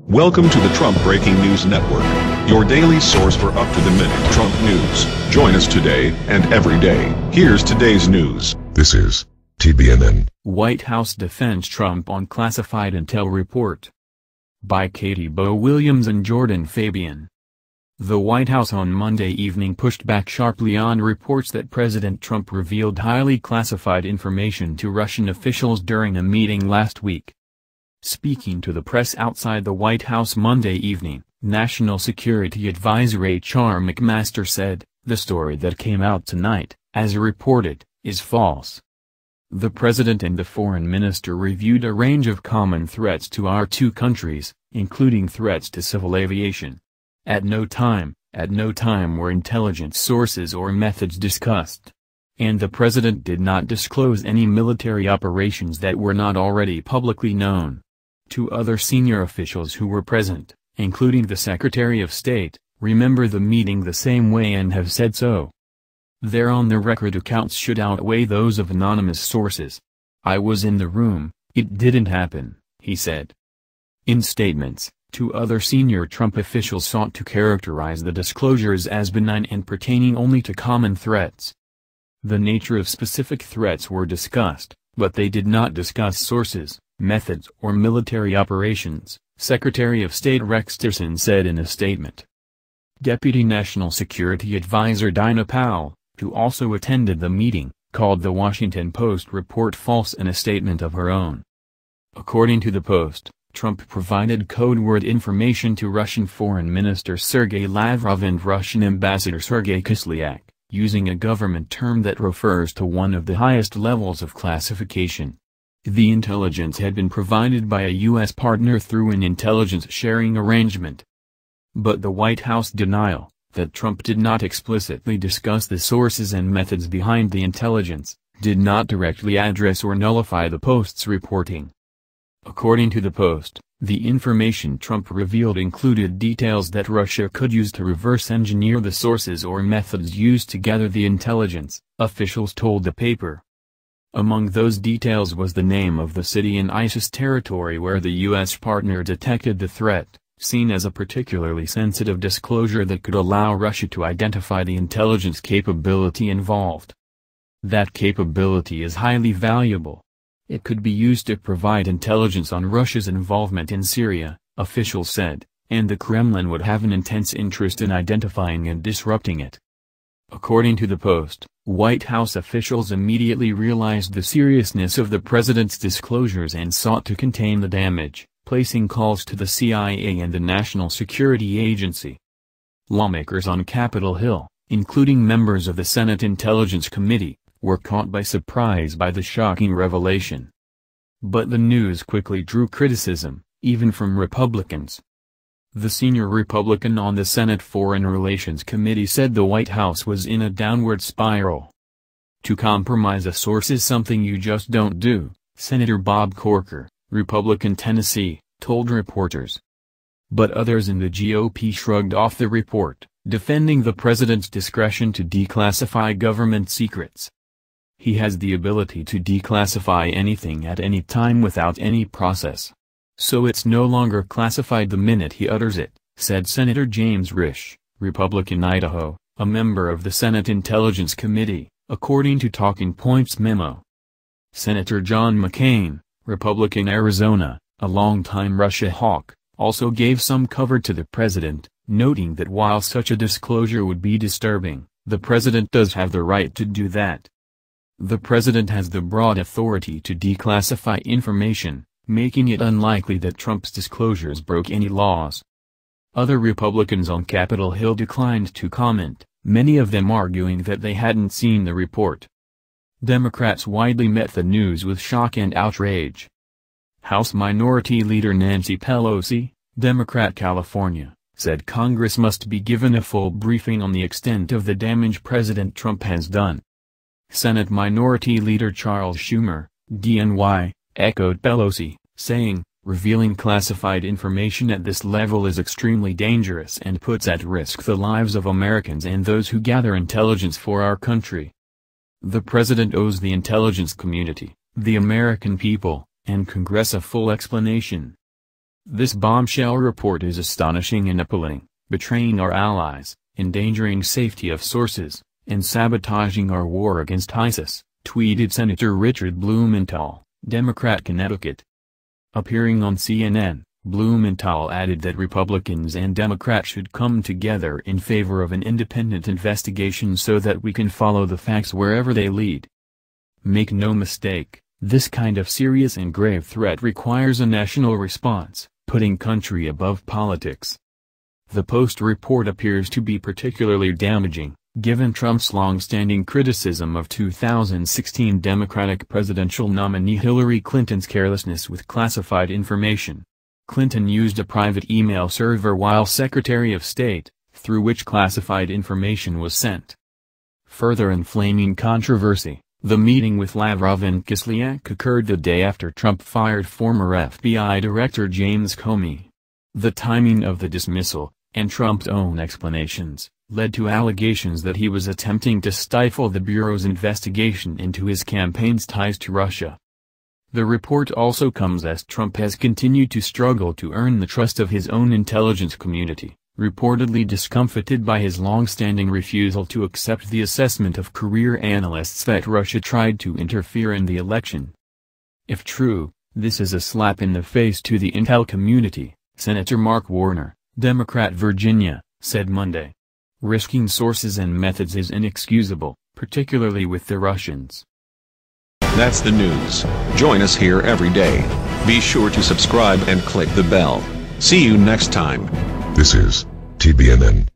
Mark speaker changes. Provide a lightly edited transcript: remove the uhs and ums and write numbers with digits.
Speaker 1: Welcome to the Trump Breaking News Network, your daily source for up-to-the-minute Trump news. Join us today and every day. Here's today's news.
Speaker 2: This is TBNN.
Speaker 3: White House defends Trump on classified intel report. By Katie Bowe Williams and Jordan Fabian. The White House on Monday evening pushed back sharply on reports that President Trump revealed highly classified information to Russian officials during a meeting last week. Speaking to the press outside the White House Monday evening, National Security Advisor H.R. McMaster said, "The story that came out tonight, as reported, is false. The President and the Foreign Minister reviewed a range of common threats to our two countries, including threats to civil aviation. At no time were intelligence sources or methods discussed. And the President did not disclose any military operations that were not already publicly known." Two other senior officials who were present, including the Secretary of State, remember the meeting the same way and have said so. Their on-the-record accounts should outweigh those of anonymous sources. "I was in the room, it didn't happen," he said. In statements, two other senior Trump officials sought to characterize the disclosures as benign and pertaining only to common threats. The nature of specific threats were discussed, but they did not discuss sources, methods or military operations, Secretary of State Rex Tillerson said in a statement. Deputy National Security Advisor Dinah Powell, who also attended the meeting, called the Washington Post report false in a statement of her own. According to the Post, Trump provided code word information to Russian Foreign Minister Sergei Lavrov and Russian Ambassador Sergei Kislyak, using a government term that refers to one of the highest levels of classification. The intelligence had been provided by a U.S. partner through an intelligence sharing arrangement. But the White House denial, that Trump did not explicitly discuss the sources and methods behind the intelligence, did not directly address or nullify the Post's reporting. According to the Post, the information Trump revealed included details that Russia could use to reverse engineer the sources or methods used to gather the intelligence, officials told the paper. Among those details was the name of the city in ISIS territory where the U.S. partner detected the threat, seen as a particularly sensitive disclosure that could allow Russia to identify the intelligence capability involved. That capability is highly valuable. It could be used to provide intelligence on Russia's involvement in Syria, officials said, and the Kremlin would have an intense interest in identifying and disrupting it. According to the Post, White House officials immediately realized the seriousness of the president's disclosures and sought to contain the damage, placing calls to the CIA and the National Security Agency. Lawmakers on Capitol Hill, including members of the Senate Intelligence Committee, were caught by surprise by the shocking revelation. But the news quickly drew criticism, even from Republicans. The senior Republican on the Senate Foreign Relations Committee said the White House was in a downward spiral. To compromise a source is something you just don't do, Senator Bob Corker, Republican Tennessee, told reporters. But others in the GOP shrugged off the report, defending the president's discretion to declassify government secrets. "He has the ability to declassify anything at any time without any process. So it's no longer classified the minute he utters it," said Senator James Risch, Republican Idaho, a member of the Senate Intelligence Committee, according to Talking Points memo. Senator John McCain, Republican Arizona, a longtime Russia hawk, also gave some cover to the president, noting that while such a disclosure would be disturbing, the president does have the right to do that. The president has the broad authority to declassify information, making it unlikely that Trump's disclosures broke any laws. Other Republicans on Capitol Hill declined to comment, many of them arguing that they hadn't seen the report. Democrats widely met the news with shock and outrage. House Minority Leader Nancy Pelosi, Democrat California, said Congress must be given a full briefing on the extent of the damage President Trump has done. Senate Minority Leader Charles Schumer, DNY, echoed Pelosi, saying, "Revealing classified information at this level is extremely dangerous and puts at risk the lives of Americans and those who gather intelligence for our country. The president owes the intelligence community, the American people, and Congress a full explanation." This bombshell report is astonishing and appalling, betraying our allies, endangering safety of sources, and sabotaging our war against ISIS, tweeted Senator Richard Blumenthal, Democrat, Connecticut. Appearing on CNN, Blumenthal added that Republicans and Democrats should come together in favor of an independent investigation so that we can follow the facts wherever they lead. Make no mistake, this kind of serious and grave threat requires a national response, putting country above politics. The Post report appears to be particularly damaging, given Trump's long-standing criticism of 2016 Democratic presidential nominee Hillary Clinton's carelessness with classified information. Clinton used a private email server while Secretary of State, through which classified information was sent. Further inflaming controversy, the meeting with Lavrov and Kislyak occurred the day after Trump fired former FBI Director James Comey. The timing of the dismissal, and Trump's own explanations, led to allegations that he was attempting to stifle the Bureau's investigation into his campaign's ties to Russia. The report also comes as Trump has continued to struggle to earn the trust of his own intelligence community, reportedly discomfited by his long-standing refusal to accept the assessment of career analysts that Russia tried to interfere in the election. If true, this is a slap in the face to the intel community, Senator Mark Warner, Democrat, Virginia, said Monday. Risking sources and methods is inexcusable, particularly with the Russians.
Speaker 1: That's the news. Join us here every day. Be sure to subscribe and click the bell. See you next time.
Speaker 2: This is TBNN.